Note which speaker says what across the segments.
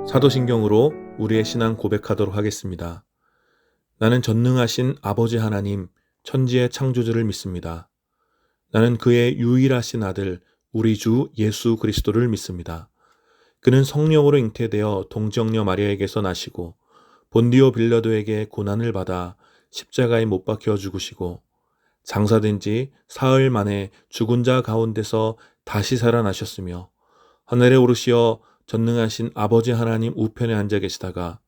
Speaker 1: 사도신경으로 우리의 신앙 고백하도록 하겠습니다. 나는 전능하신 아버지 하나님, 천지의 창조주를 믿습니다. 나는 그의 유일하신 아들, 우리 주 예수 그리스도를 믿습니다. 그는 성령으로 잉태되어 동정녀 마리아에게서 나시고 본디오 빌라도에게 고난을 받아 십자가에 못 박혀 죽으시고 장사된 지 사흘 만에 죽은 자 가운데서 다시 살아나셨으며 하늘에 오르시어 전능하신 아버지 하나님 우편에 앉아 계시다가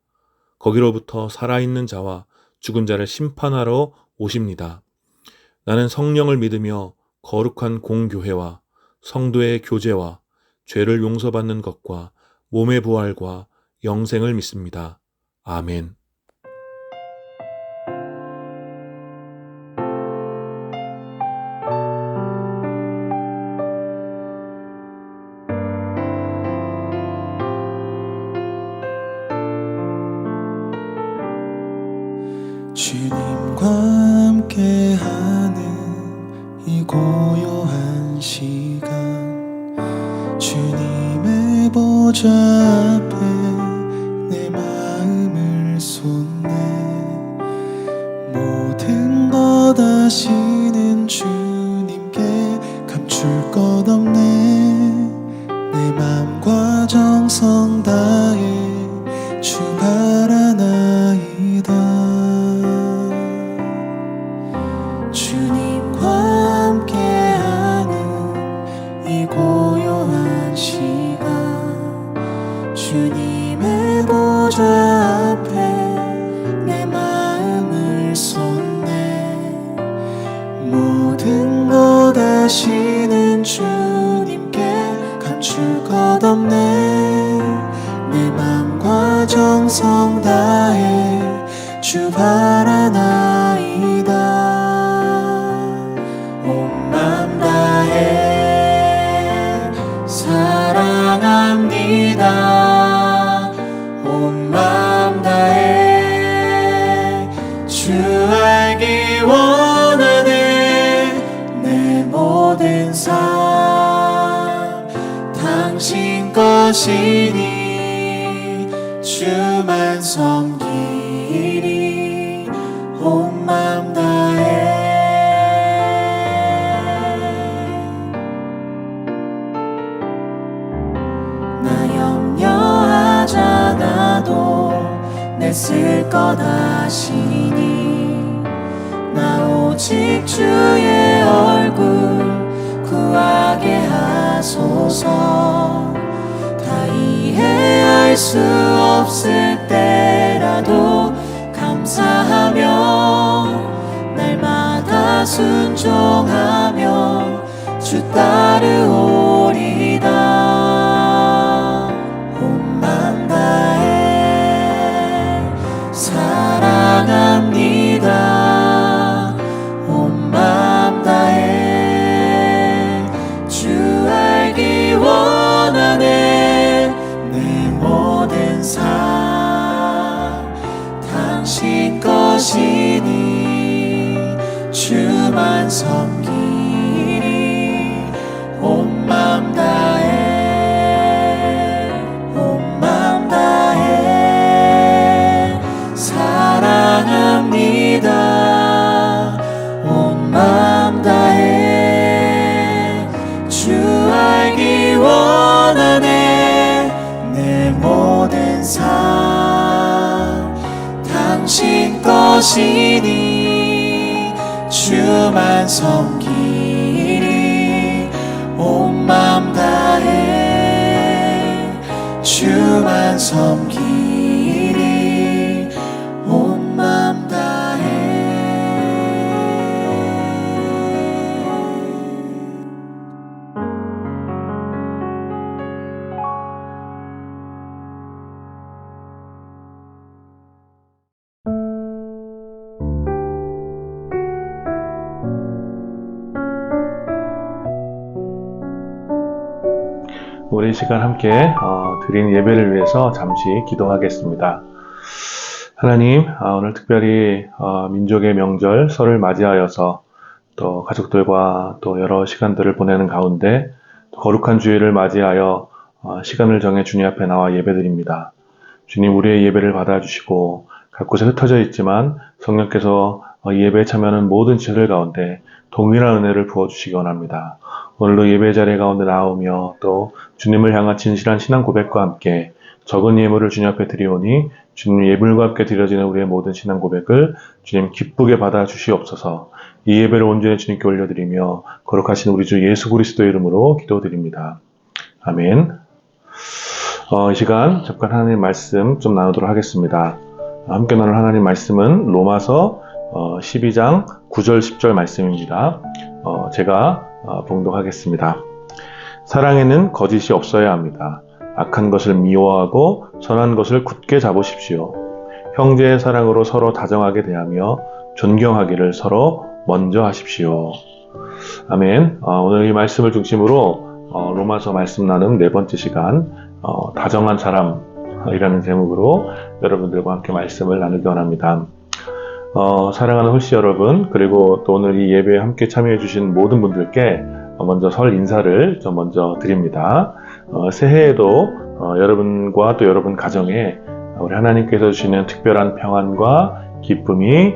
Speaker 1: 거기로부터 살아있는 자와 죽은 자를 심판하러 오십니다. 나는 성령을 믿으며 거룩한 공교회와 성도의 교제와 죄를 용서받는 것과 몸의 부활과 영생을 믿습니다. 아멘.
Speaker 2: 주님과 함께하는 이 고요한 시간, 주님의 보좌 앞에 내 마음을 쏟네. 모든 것 아시는 주님께 감출 것 없네. 내 맘과 정성 다해 주 바라나이다. 주님과 함께하는 이 고요한 시간, 주님의 보좌 앞에 내 마음을 쏟네. 모든 것 아시는 주님께 감출 것 없네. 내 맘과 정성 다해 주 바라나이다. 사랑합니다. 온 마음 다해 주 알기 원하네. 내 모든 삶 당신 것이니 주만 섬기리. 온 마음 다해. 쓸 것 아시니 나 오직 주의 얼굴 구하게 하소서. 다 이해할 수 없을 때라도 감사하며 날마다 순종하며 주 따르오리다. 사랑합니다. 온 마음 다해 주 알기 원하네. 내 모든 삶 당신 것이니 주만 섬기리. 온 마음 다해 온 마음 다해 사랑합니다. 온 마음 다해 주 알기 원하네. 내 모든 삶 당신 것이니 주만 섬기리. 온 마음 다해 주만 섬기리. 온 마음 다해.
Speaker 1: 우리 이 시간 함께 드린 예배를 위해서 잠시 기도하겠습니다. 하나님, 오늘 특별히 민족의 명절 설을 맞이하여서 또 가족들과 또 여러 시간들을 보내는 가운데 또 거룩한 주일을 맞이하여 시간을 정해 주님 앞에 나와 예배드립니다. 주님 우리의 예배를 받아주시고 각 곳에 흩어져 있지만 성령께서 이 예배에 참여하는 모든 지체들 가운데 동일한 은혜를 부어주시기 원합니다. 오늘도 예배 자리 가운데 나오며 또 주님을 향한 진실한 신앙 고백과 함께 적은 예물을 주님 앞에 드리오니 주님 예물과 함께 드려지는 우리의 모든 신앙 고백을 주님 기쁘게 받아 주시옵소서. 이 예배를 온전히 주님께 올려드리며 거룩하신 우리 주 예수 그리스도의 이름으로 기도드립니다. 아멘. 이 시간 잠깐 하나님 말씀 좀 나누도록 하겠습니다. 함께 나눌 하나님 말씀은 로마서 12장 9절 10절 말씀입니다. 제가 봉독하겠습니다. 사랑에는 거짓이 없어야 합니다. 악한 것을 미워하고 선한 것을 굳게 잡으십시오. 형제의 사랑으로 서로 다정하게 대하며 존경하기를 서로 먼저 하십시오. 아멘. 오늘 이 말씀을 중심으로 로마서 말씀 나눔 네 번째 시간 다정한 사람이라는 제목으로 여러분들과 함께 말씀을 나누기 원합니다. 사랑하는 홀씨 여러분, 그리고 또 오늘 이 예배에 함께 참여해 주신 모든 분들께 먼저 설 인사를 좀 먼저 드립니다. 새해에도 여러분과 또 여러분 가정에 우리 하나님께서 주시는 특별한 평안과 기쁨이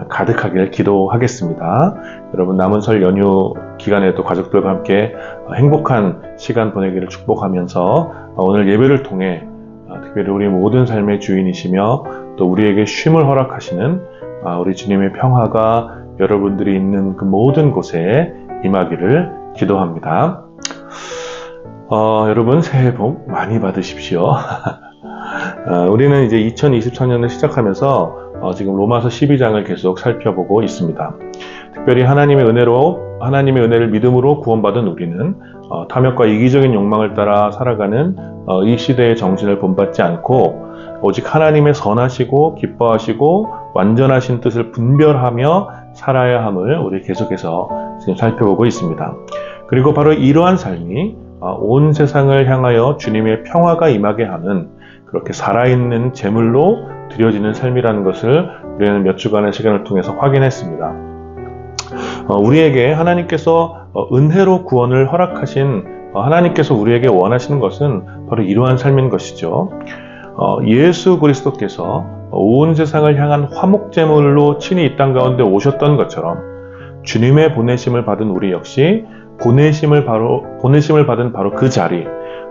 Speaker 1: 가득하길 기도하겠습니다. 여러분 남은 설 연휴 기간에 또 가족들과 함께 행복한 시간 보내기를 축복하면서 오늘 예배를 통해 특별히 우리 모든 삶의 주인이시며 또 우리에게 쉼을 허락하시는 우리 주님의 평화가 여러분들이 있는 그 모든 곳에 임하기를 기도합니다. 여러분 새해 복 많이 받으십시오. 우리는 이제 2024년을 시작하면서 지금 로마서 12장을 계속 살펴보고 있습니다. 특별히 하나님의 은혜를 믿음으로 구원받은 우리는 탐욕과 이기적인 욕망을 따라 살아가는 이 시대의 정신을 본받지 않고 오직 하나님의 선하시고 기뻐하시고 완전하신 뜻을 분별하며 살아야 함을 우리 계속해서 지금 살펴보고 있습니다. 그리고 바로 이러한 삶이 온 세상을 향하여 주님의 평화가 임하게 하는 그렇게 살아있는 제물로 드려지는 삶이라는 것을 우리는 몇 주간의 시간을 통해서 확인했습니다. 우리에게 하나님께서 은혜로 구원을 허락하신 하나님께서 우리에게 원하시는 것은 바로 이러한 삶인 것이죠. 예수 그리스도께서 온 세상을 향한 화목제물로 친히 이 땅 가운데 오셨던 것처럼 주님의 보내심을 받은 우리 역시 보내심을 받은 바로 그 자리,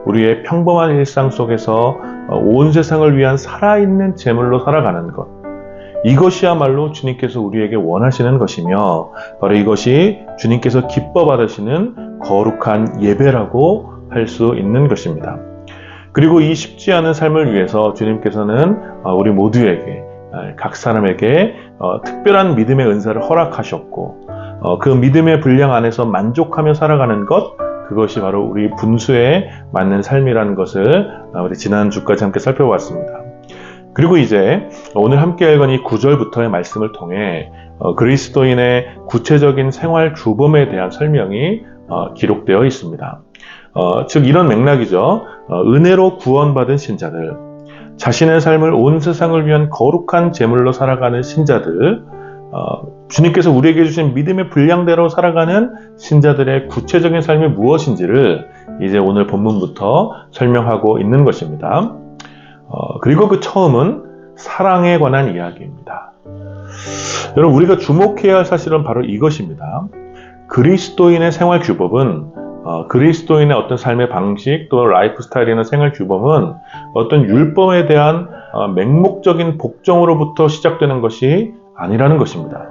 Speaker 1: 우리의 평범한 일상 속에서 온 세상을 위한 살아있는 제물로 살아가는 것, 이것이야말로 주님께서 우리에게 원하시는 것이며 바로 이것이 주님께서 기뻐 받으시는 거룩한 예배라고 할 수 있는 것입니다. 그리고 이 쉽지 않은 삶을 위해서 주님께서는 우리 모두에게, 각 사람에게 특별한 믿음의 은사를 허락하셨고 그 믿음의 분량 안에서 만족하며 살아가는 것, 그것이 바로 우리 분수에 맞는 삶이라는 것을 우리 지난주까지 함께 살펴봤습니다. 그리고 이제 오늘 함께 읽은 이 9절부터의 말씀을 통해 그리스도인의 구체적인 생활 규범에 대한 설명이 기록되어 있습니다. 즉 이런 맥락이죠. 은혜로 구원받은 신자들, 자신의 삶을 온 세상을 위한 거룩한 제물로 살아가는 신자들, 주님께서 우리에게 주신 믿음의 분량대로 살아가는 신자들의 구체적인 삶이 무엇인지를 이제 오늘 본문부터 설명하고 있는 것입니다. 그리고 그 처음은 사랑에 관한 이야기입니다. 여러분, 우리가 주목해야 할 사실은 바로 이것입니다. 그리스도인의 생활 규범은 그리스도인의 어떤 삶의 방식 또 라이프 스타일이나 생활 규범은 어떤 율법에 대한 맹목적인 복종으로부터 시작되는 것이 아니라는 것입니다.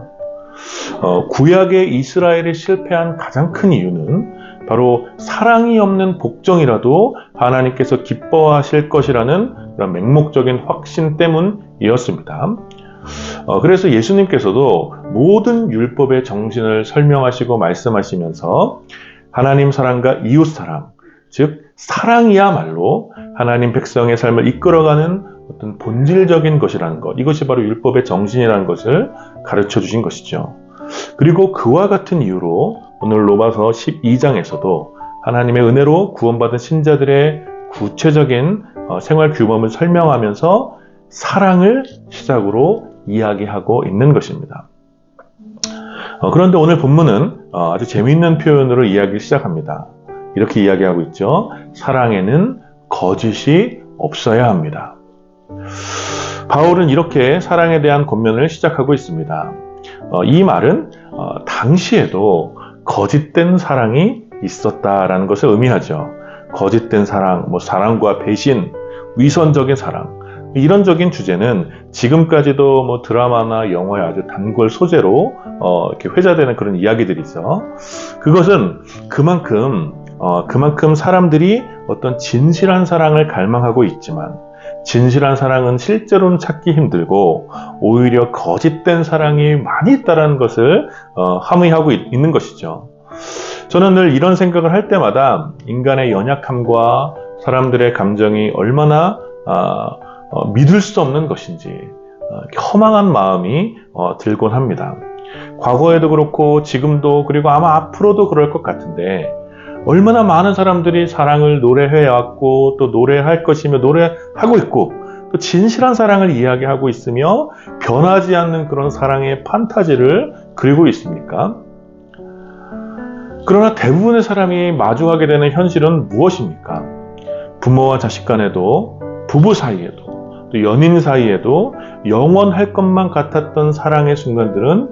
Speaker 1: 구약의 이스라엘이 실패한 가장 큰 이유는 바로 사랑이 없는 복종이라도 하나님께서 기뻐하실 것이라는 그런 맹목적인 확신 때문이었습니다. 그래서 예수님께서도 모든 율법의 정신을 설명하시고 말씀하시면서 하나님 사랑과 이웃 사랑, 즉 사랑이야말로 하나님 백성의 삶을 이끌어가는 어떤 본질적인 것이라는 것, 이것이 바로 율법의 정신이라는 것을 가르쳐 주신 것이죠. 그리고 그와 같은 이유로 오늘 로마서 12장에서도 하나님의 은혜로 구원받은 신자들의 구체적인 생활 규범을 설명하면서 사랑을 시작으로 이야기하고 있는 것입니다. 그런데 오늘 본문은 아주 재미있는 표현으로 이야기를 시작합니다. 이렇게 이야기하고 있죠. 사랑에는 거짓이 없어야 합니다. 바울은 이렇게 사랑에 대한 권면을 시작하고 있습니다. 이 말은 당시에도 거짓된 사랑이 있었다라는 것을 의미하죠. 거짓된 사랑, 사랑과 배신, 위선적인 사랑, 이런적인 주제는 지금까지도 드라마나 영화의 아주 단골 소재로 이렇게 회자되는 그런 이야기들이 있어. 그것은 그만큼 사람들이 어떤 진실한 사랑을 갈망하고 있지만 진실한 사랑은 실제로는 찾기 힘들고 오히려 거짓된 사랑이 많이 있다는 것을 함의하고 있는 것이죠. 저는 늘 이런 생각을 할 때마다 인간의 연약함과 사람들의 감정이 얼마나 믿을 수 없는 것인지 허망한 마음이 들곤 합니다. 과거에도 그렇고 지금도 그리고 아마 앞으로도 그럴 것 같은데 얼마나 많은 사람들이 사랑을 노래해왔고 또 노래할 것이며 노래하고 있고 또 진실한 사랑을 이야기하고 있으며 변하지 않는 그런 사랑의 판타지를 그리고 있습니까? 그러나 대부분의 사람이 마주하게 되는 현실은 무엇입니까? 부모와 자식 간에도 부부 사이에도 또 연인 사이에도 영원할 것만 같았던 사랑의 순간들은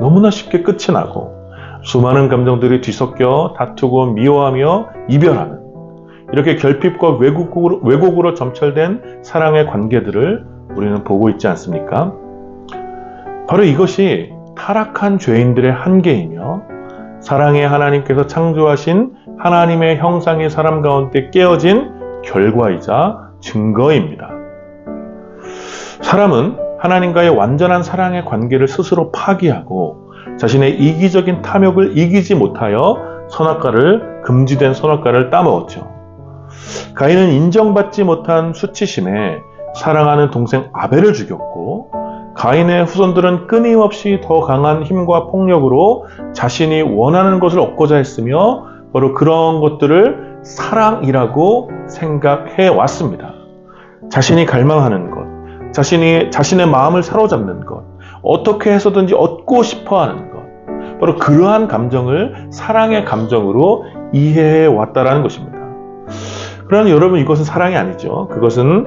Speaker 1: 너무나 쉽게 끝이 나고 수많은 감정들이 뒤섞여 다투고 미워하며 이별하는 이렇게 결핍과 왜곡으로 점철된 사랑의 관계들을 우리는 보고 있지 않습니까? 바로 이것이 타락한 죄인들의 한계이며 사랑의 하나님께서 창조하신 하나님의 형상의 사람 가운데 깨어진 결과이자 증거입니다. 사람은 하나님과의 완전한 사랑의 관계를 스스로 파기하고 자신의 이기적인 탐욕을 이기지 못하여 금지된 선악과를 따먹었죠. 가인은 인정받지 못한 수치심에 사랑하는 동생 아벨을 죽였고 가인의 후손들은 끊임없이 더 강한 힘과 폭력으로 자신이 원하는 것을 얻고자 했으며 바로 그런 것들을 사랑이라고 생각해 왔습니다. 자신이 갈망하는 것, 자신의 마음을 사로잡는 것, 어떻게 해서든지 얻고 싶어하는 것, 바로 그러한 감정을 사랑의 감정으로 이해해 왔다라는 것입니다. 그러나 여러분, 이것은 사랑이 아니죠. 그것은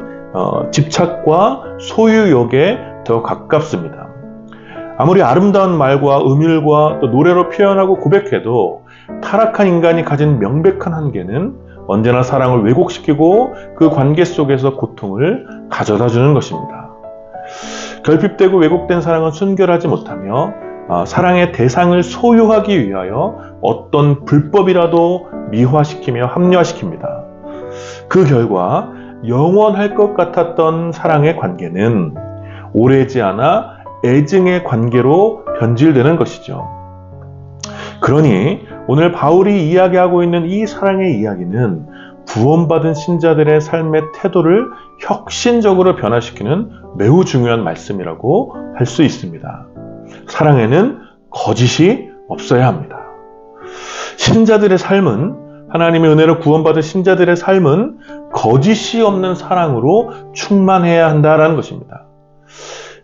Speaker 1: 집착과 소유욕에 더 가깝습니다. 아무리 아름다운 말과 음율과 또 노래로 표현하고 고백해도 타락한 인간이 가진 명백한 한계는 언제나 사랑을 왜곡시키고 그 관계 속에서 고통을 가져다 주는 것입니다. 결핍되고 왜곡된 사랑은 순결하지 못하며 사랑의 대상을 소유하기 위하여 어떤 불법이라도 미화시키며 합리화시킵니다. 그 결과 영원할 것 같았던 사랑의 관계는 오래지 않아 애증의 관계로 변질되는 것이죠. 그러니 오늘 바울이 이야기하고 있는 이 사랑의 이야기는 구원받은 신자들의 삶의 태도를 혁신적으로 변화시키는 매우 중요한 말씀이라고 할 수 있습니다. 사랑에는 거짓이 없어야 합니다. 신자들의 삶은, 하나님의 은혜로 구원받은 신자들의 삶은 거짓이 없는 사랑으로 충만해야 한다는 것입니다.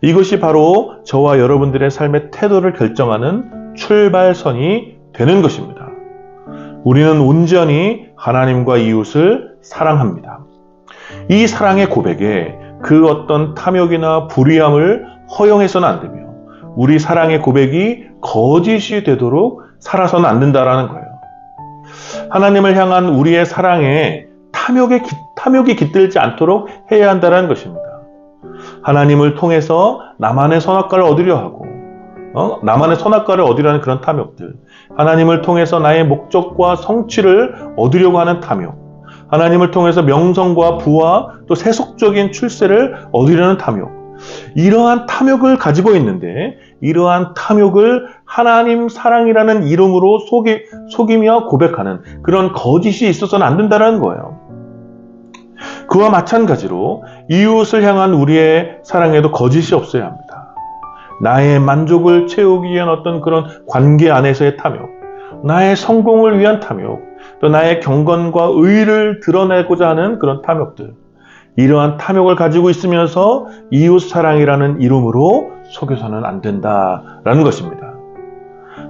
Speaker 1: 이것이 바로 저와 여러분들의 삶의 태도를 결정하는 출발선이 되는 것입니다. 우리는 온전히 하나님과 이웃을 사랑합니다. 이 사랑의 고백에 그 어떤 탐욕이나 불의함을 허용해서는 안 되며 우리 사랑의 고백이 거짓이 되도록 살아서는 안 된다는 거예요. 하나님을 향한 우리의 사랑에 탐욕이 깃들지 않도록 해야 한다는 것입니다. 하나님을 통해서 나만의 선악과를 얻으려 하고 나만의 선악과를 얻으려는 그런 탐욕들, 하나님을 통해서 나의 목적과 성취를 얻으려고 하는 탐욕, 하나님을 통해서 명성과 부와 또 세속적인 출세를 얻으려는 탐욕, 이러한 탐욕을 가지고 있는데 이러한 탐욕을 하나님 사랑이라는 이름으로 속이며 고백하는 그런 거짓이 있어서는 안 된다는 거예요. 그와 마찬가지로 이웃을 향한 우리의 사랑에도 거짓이 없어야 합니다. 나의 만족을 채우기 위한 어떤 그런 관계 안에서의 탐욕, 나의 성공을 위한 탐욕, 또 나의 경건과 의를 드러내고자 하는 그런 탐욕들, 이러한 탐욕을 가지고 있으면서 이웃 사랑이라는 이름으로 속여서는 안 된다라는 것입니다.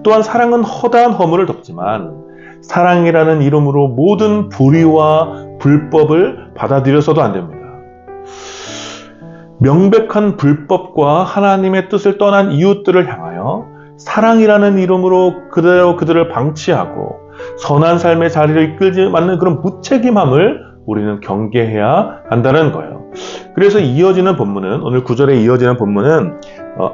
Speaker 1: 또한 사랑은 허다한 허물을 덮지만 사랑이라는 이름으로 모든 불의와 불법을 받아들여서도 안 됩니다. 명백한 불법과 하나님의 뜻을 떠난 이웃들을 향하여 사랑이라는 이름으로 그들을 방치하고 선한 삶의 자리를 이끌지 않는 그런 무책임함을 우리는 경계해야 한다는 거예요. 그래서 이어지는 본문은, 오늘 9절에 이어지는 본문은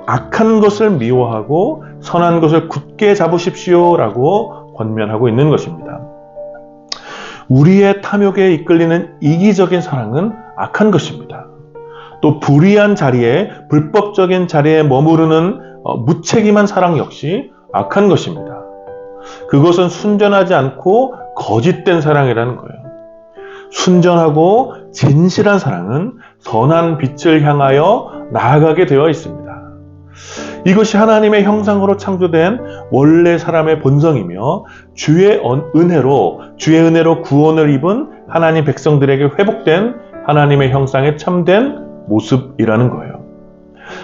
Speaker 1: 악한 것을 미워하고 선한 것을 굳게 잡으십시오 라고 권면하고 있는 것입니다. 우리의 탐욕에 이끌리는 이기적인 사랑은 악한 것입니다. 또 불의한 자리에, 불법적인 자리에 머무르는 무책임한 사랑 역시 악한 것입니다. 그것은 순전하지 않고 거짓된 사랑이라는 거예요. 순전하고 진실한 사랑은 선한 빛을 향하여 나아가게 되어 있습니다. 이것이 하나님의 형상으로 창조된 원래 사람의 본성이며 주의 은혜로 구원을 입은 하나님 백성들에게 회복된 하나님의 형상에 참된 모습이라는 거예요.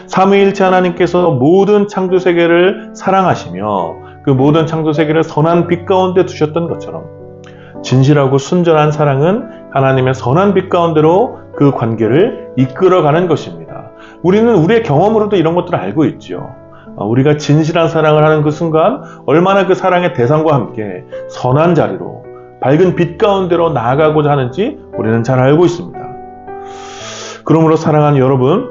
Speaker 1: 삼위일체 하나님께서 모든 창조 세계를 사랑하시며 그 모든 창조 세계를 선한 빛 가운데 두셨던 것처럼 진실하고 순전한 사랑은 하나님의 선한 빛 가운데로 그 관계를 이끌어가는 것입니다. 우리는 우리의 경험으로도 이런 것들을 알고 있죠. 우리가 진실한 사랑을 하는 그 순간 얼마나 그 사랑의 대상과 함께 선한 자리로 밝은 빛 가운데로 나아가고자 하는지 우리는 잘 알고 있습니다. 그러므로 사랑하는 여러분,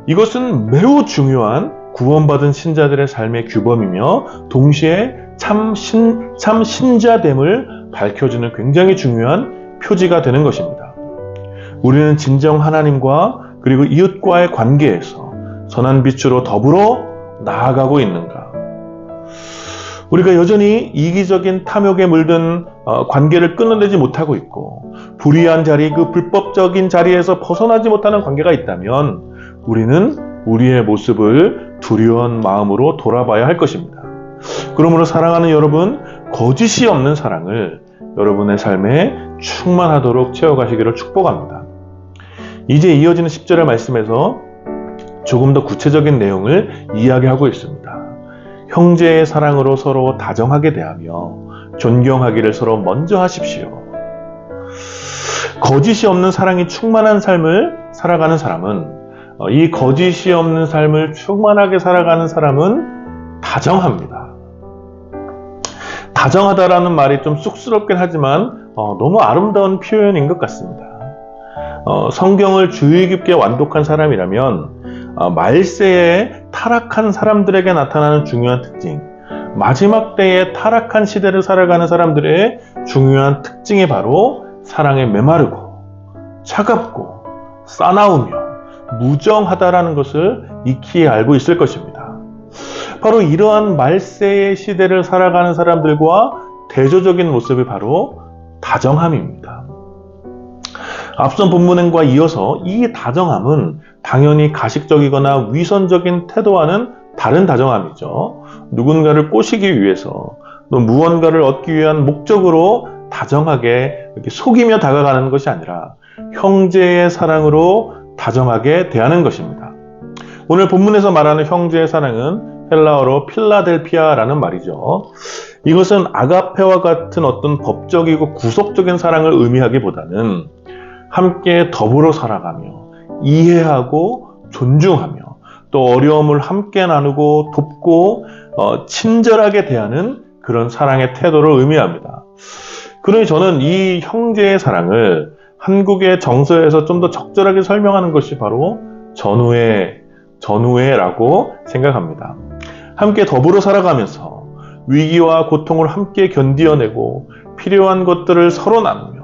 Speaker 1: 이것은 매우 중요한 구원받은 신자들의 삶의 규범이며 동시에 참 신자됨을 밝혀주는 굉장히 중요한 표지가 되는 것입니다. 우리는 진정 하나님과 그리고 이웃과의 관계에서 선한 빛으로 더불어 나아가고 있는가? 우리가 여전히 이기적인 탐욕에 물든 관계를 끊어내지 못하고 있고 불의한 자리, 그 불법적인 자리에서 벗어나지 못하는 관계가 있다면 우리는 우리의 모습을 두려운 마음으로 돌아봐야 할 것입니다. 그러므로 사랑하는 여러분, 거짓이 없는 사랑을 여러분의 삶에 충만하도록 채워가시기를 축복합니다. 이제 이어지는 10절의 말씀에서 조금 더 구체적인 내용을 이야기하고 있습니다. 형제의 사랑으로 서로 다정하게 대하며 존경하기를 서로 먼저 하십시오. 거짓이 없는 사랑이 충만한 삶을 살아가는 사람은, 이 거짓이 없는 삶을 충만하게 살아가는 사람은 다정합니다. 다정하다라는 말이 좀 쑥스럽긴 하지만 너무 아름다운 표현인 것 같습니다. 성경을 주의 깊게 완독한 사람이라면 말세에 타락한 사람들에게 나타나는 중요한 특징, 마지막 때에 타락한 시대를 살아가는 사람들의 중요한 특징이 바로 사랑에 메마르고 차갑고 싸나우며 무정하다라는 것을 익히 알고 있을 것입니다. 바로 이러한 말세의 시대를 살아가는 사람들과 대조적인 모습이 바로 다정함입니다. 앞선 본문과 이어서 이 다정함은 당연히 가식적이거나 위선적인 태도와는 다른 다정함이죠. 누군가를 꼬시기 위해서 또 무언가를 얻기 위한 목적으로 다정하게 이렇게 속이며 다가가는 것이 아니라 형제의 사랑으로 다정하게 대하는 것입니다. 오늘 본문에서 말하는 형제의 사랑은 헬라어로 필라델피아라는 말이죠. 이것은 아가페와 같은 어떤 법적이고 구속적인 사랑을 의미하기보다는 함께 더불어 살아가며 이해하고 존중하며 또 어려움을 함께 나누고 돕고 친절하게 대하는 그런 사랑의 태도를 의미합니다. 그러니 저는 이 형제의 사랑을 한국의 정서에서 좀 더 적절하게 설명하는 것이 바로 전우회라고 생각합니다. 함께 더불어 살아가면서 위기와 고통을 함께 견디어내고 필요한 것들을 서로 나누며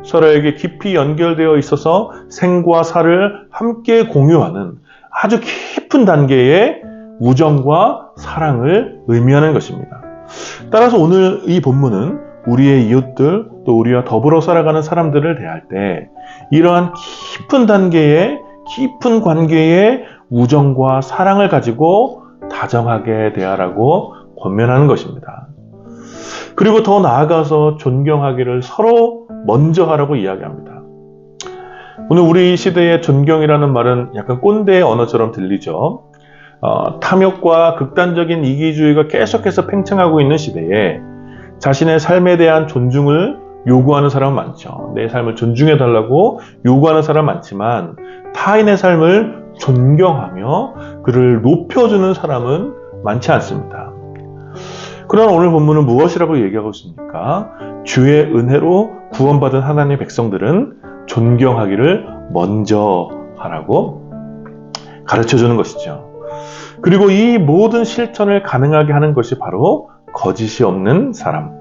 Speaker 1: 서로에게 깊이 연결되어 있어서 생과 사를 함께 공유하는 아주 깊은 단계의 우정과 사랑을 의미하는 것입니다. 따라서 오늘 이 본문은 우리의 이웃들 또 우리와 더불어 살아가는 사람들을 대할 때 이러한 깊은 단계의 깊은 관계의 우정과 사랑을 가지고 다정하게 대하라고 권면하는 것입니다. 그리고 더 나아가서 존경하기를 서로 먼저 하라고 이야기합니다. 오늘 우리 시대의 존경이라는 말은 약간 꼰대의 언어처럼 들리죠. 탐욕과 극단적인 이기주의가 계속해서 팽창하고 있는 시대에 자신의 삶에 대한 존중을 요구하는 사람은 많죠. 내 삶을 존중해달라고 요구하는 사람 많지만 타인의 삶을 존경하며 그를 높여주는 사람은 많지 않습니다. 그러나 오늘 본문은 무엇이라고 얘기하고 있습니까? 주의 은혜로 구원받은 하나님의 백성들은 존경하기를 먼저 하라고 가르쳐주는 것이죠. 그리고 이 모든 실천을 가능하게 하는 것이 바로 거짓이 없는 사람,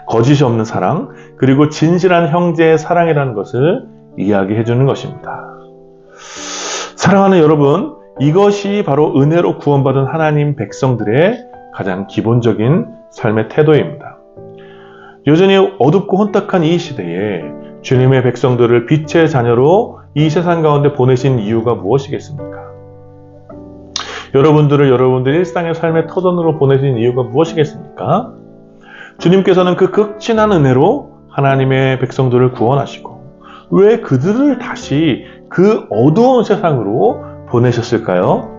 Speaker 1: 거짓이 없는 사랑, 그리고 진실한 형제의 사랑이라는 것을 이야기해 주는 것입니다. 사랑하는 여러분, 이것이 바로 은혜로 구원받은 하나님 백성들의 가장 기본적인 삶의 태도입니다. 여전히 어둡고 혼탁한 이 시대에 주님의 백성들을 빛의 자녀로 이 세상 가운데 보내신 이유가 무엇이겠습니까? 여러분들을 여러분들의 일상의 삶의 터전으로 보내신 이유가 무엇이겠습니까? 주님께서는 그 극진한 은혜로 하나님의 백성들을 구원하시고 왜 그들을 다시 그 어두운 세상으로 보내셨을까요?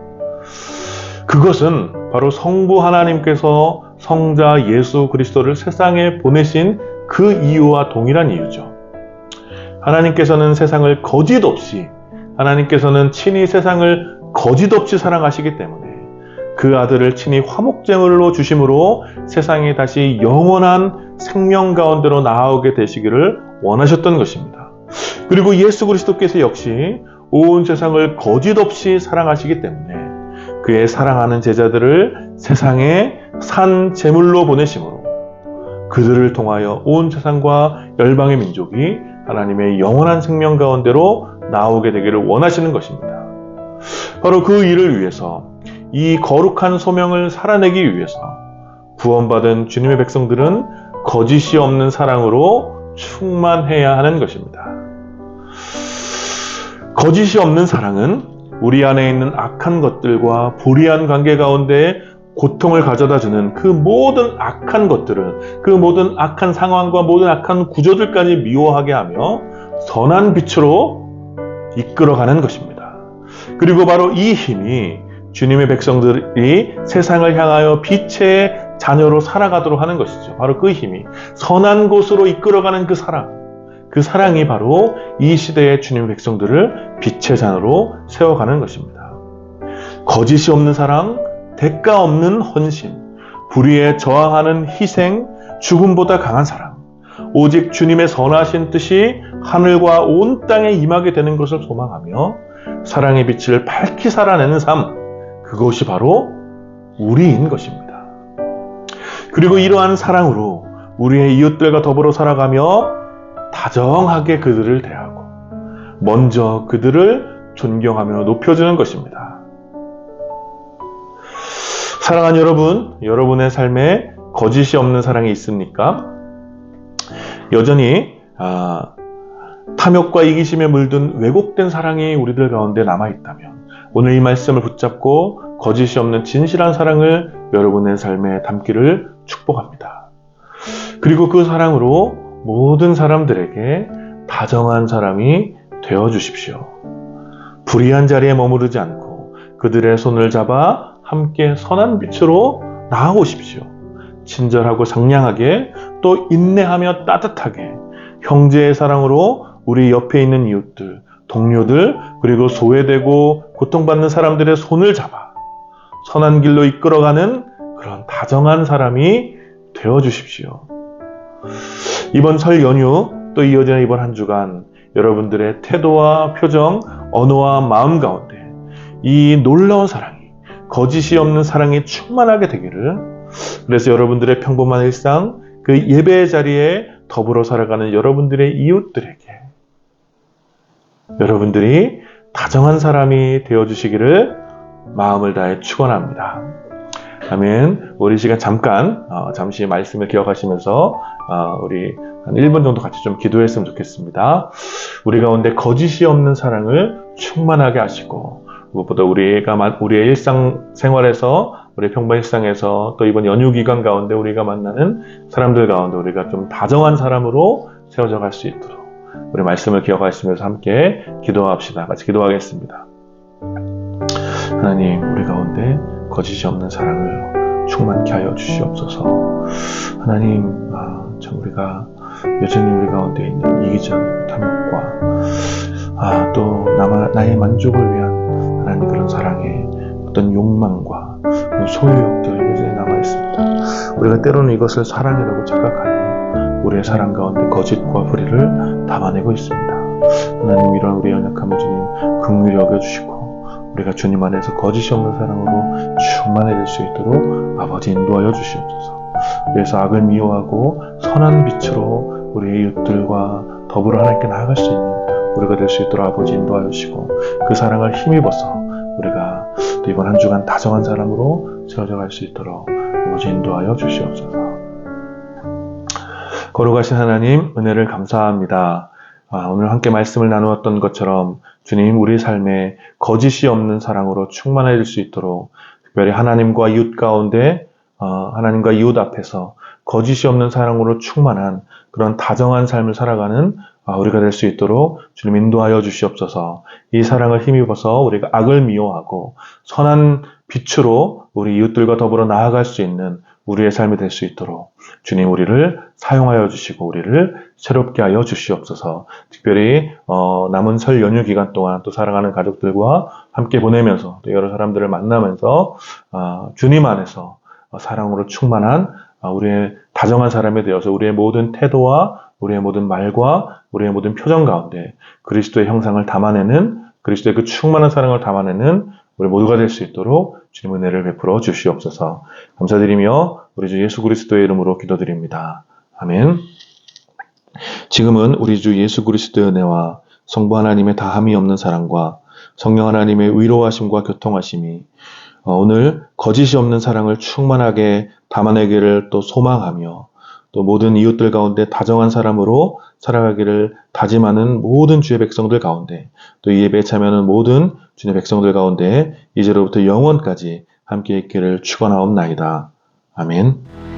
Speaker 1: 그것은 바로 성부 하나님께서 성자 예수 그리스도를 세상에 보내신 그 이유와 동일한 이유죠. 하나님께서는 세상을 거짓 없이, 하나님께서는 친히 세상을 거짓 없이 사랑하시기 때문에 그 아들을 친히 화목제물로 주심으로 세상에 다시 영원한 생명 가운데로 나아오게 되시기를 원하셨던 것입니다. 그리고 예수 그리스도께서 역시 온 세상을 거짓 없이 사랑하시기 때문에 그의 사랑하는 제자들을 세상에 산 제물로 보내심으로 그들을 통하여 온 세상과 열방의 민족이 하나님의 영원한 생명 가운데로 나오게 되기를 원하시는 것입니다. 바로 그 일을 위해서, 이 거룩한 소명을 살아내기 위해서 구원받은 주님의 백성들은 거짓이 없는 사랑으로 충만해야 하는 것입니다. 거짓이 없는 사랑은 우리 안에 있는 악한 것들과 불의한 관계 가운데 고통을 가져다 주는 그 모든 악한 것들을, 그 모든 악한 상황과 모든 악한 구조들까지 미워하게 하며 선한 빛으로 이끌어가는 것입니다. 그리고 바로 이 힘이 주님의 백성들이 세상을 향하여 빛의 자녀로 살아가도록 하는 것이죠. 바로 그 힘이, 선한 곳으로 이끌어가는 그 사랑이 바로 이 시대의 주님의 백성들을 빛의 자녀로 세워가는 것입니다. 거짓이 없는 사랑, 대가 없는 헌신, 불의에 저항하는 희생, 죽음보다 강한 사랑, 오직 주님의 선하신 뜻이 하늘과 온 땅에 임하게 되는 것을 소망하며 사랑의 빛을 밝히 살아내는 삶, 그것이 바로 우리인 것입니다. 그리고 이러한 사랑으로 우리의 이웃들과 더불어 살아가며 다정하게 그들을 대하고 먼저 그들을 존경하며 높여주는 것입니다. 사랑하는 여러분, 여러분의 삶에 거짓이 없는 사랑이 있습니까? 여전히 탐욕과 이기심에 물든 왜곡된 사랑이 우리들 가운데 남아있다면 오늘 이 말씀을 붙잡고 거짓이 없는 진실한 사랑을 여러분의 삶에 담기를 축복합니다. 그리고 그 사랑으로 모든 사람들에게 다정한 사람이 되어주십시오. 불의한 자리에 머무르지 않고 그들의 손을 잡아 함께 선한 빛으로 나아오십시오. 친절하고 상냥하게 또 인내하며 따뜻하게 형제의 사랑으로 우리 옆에 있는 이웃들, 동료들, 그리고 소외되고 고통받는 사람들의 손을 잡아 선한 길로 이끌어가는 그런 다정한 사람이 되어주십시오. 이번 설 연휴 또 이어지는 이번 한 주간 여러분들의 태도와 표정, 언어와 마음 가운데 이 놀라운 사랑이, 거짓이 없는 사랑이 충만하게 되기를, 그래서 여러분들의 평범한 일상, 그 예배의 자리에 더불어 살아가는 여러분들의 이웃들에게 여러분들이 다정한 사람이 되어주시기를 마음을 다해 축원합니다. 아멘. 우리 시간 잠시 말씀을 기억하시면서 우리 한 1분 정도 같이 좀 기도했으면 좋겠습니다. 우리 가운데 거짓이 없는 사랑을 충만하게 하시고 무엇보다 우리의 일상생활에서, 우리 평범한 일상에서 또 이번 연휴 기간 가운데 우리가 만나는 사람들 가운데 우리가 좀 다정한 사람으로 세워져 갈 수 있도록 우리 말씀을 기억하시면서 함께 기도합시다. 같이 기도하겠습니다. 하나님, 우리 가운데 거짓이 없는 사랑을 충만케 하여 주시옵소서. 하나님, 참 우리가 여전히 우리 가운데 있는 이기적 탐욕과 또 나의 만족을 위한 하나님 그런 사랑의 어떤 욕망과 그런 소유욕들이 여전히 남아있습니다. 우리가 때로는 이것을 사랑이라고 착각하여 우리의 사랑 가운데 거짓과 불의를 담아내고 있습니다. 하나님 이런 우리의 연약함을 주님 긍휼히 여겨주시고 우리가 주님 안에서 거짓이 없는 사랑으로 충만해질 수 있도록 아버지 인도하여 주시옵소서. 그래서 악을 미워하고 선한 빛으로 우리의 이웃들과 더불어 하나님께 나아갈 수 있는 우리가 될 수 있도록 아버지 인도하여 주시고 그 사랑을 힘입어서 우리가 또 이번 한 주간 다정한 사람으로 세워져 갈 수 있도록 아버지 인도하여 주시옵소서. 거룩하신 하나님 은혜를 감사합니다. 오늘 함께 말씀을 나누었던 것처럼 주님 우리 삶에 거짓이 없는 사랑으로 충만해질 수 있도록 특별히 하나님과 이웃 가운데 하나님과 이웃 앞에서 거짓이 없는 사랑으로 충만한 그런 다정한 삶을 살아가는 우리가 될 수 있도록 주님 인도하여 주시옵소서. 이 사랑을 힘입어서 우리가 악을 미워하고 선한 빛으로 우리 이웃들과 더불어 나아갈 수 있는 우리의 삶이 될 수 있도록 주님 우리를 사용하여 주시고 우리를 새롭게 하여 주시옵소서. 특별히 남은 설 연휴 기간 동안 또 사랑하는 가족들과 함께 보내면서 또 여러 사람들을 만나면서 주님 안에서 사랑으로 충만한 우리의 다정한 사람이 되어서 우리의 모든 태도와 우리의 모든 말과 우리의 모든 표정 가운데 그리스도의 형상을 담아내는 그리스도의 그 충만한 사랑을 담아내는 우리 모두가 될 수 있도록 주님 은혜를 베풀어 주시옵소서. 감사드리며 우리 주 예수 그리스도의 이름으로 기도드립니다. 아멘. 지금은 우리 주 예수 그리스도의 은혜와 성부 하나님의 다함이 없는 사랑과 성령 하나님의 위로하심과 교통하심이 오늘 거짓이 없는 사랑을 충만하게 담아내기를 또 소망하며 또 모든 이웃들 가운데 다정한 사람으로 살아가기를 다짐하는 모든 주의 백성들 가운데 또 이 예배에 참여하는 모든 주의 백성들 가운데 이제로부터 영원까지 함께 있기를 축원하옵나이다. 아멘.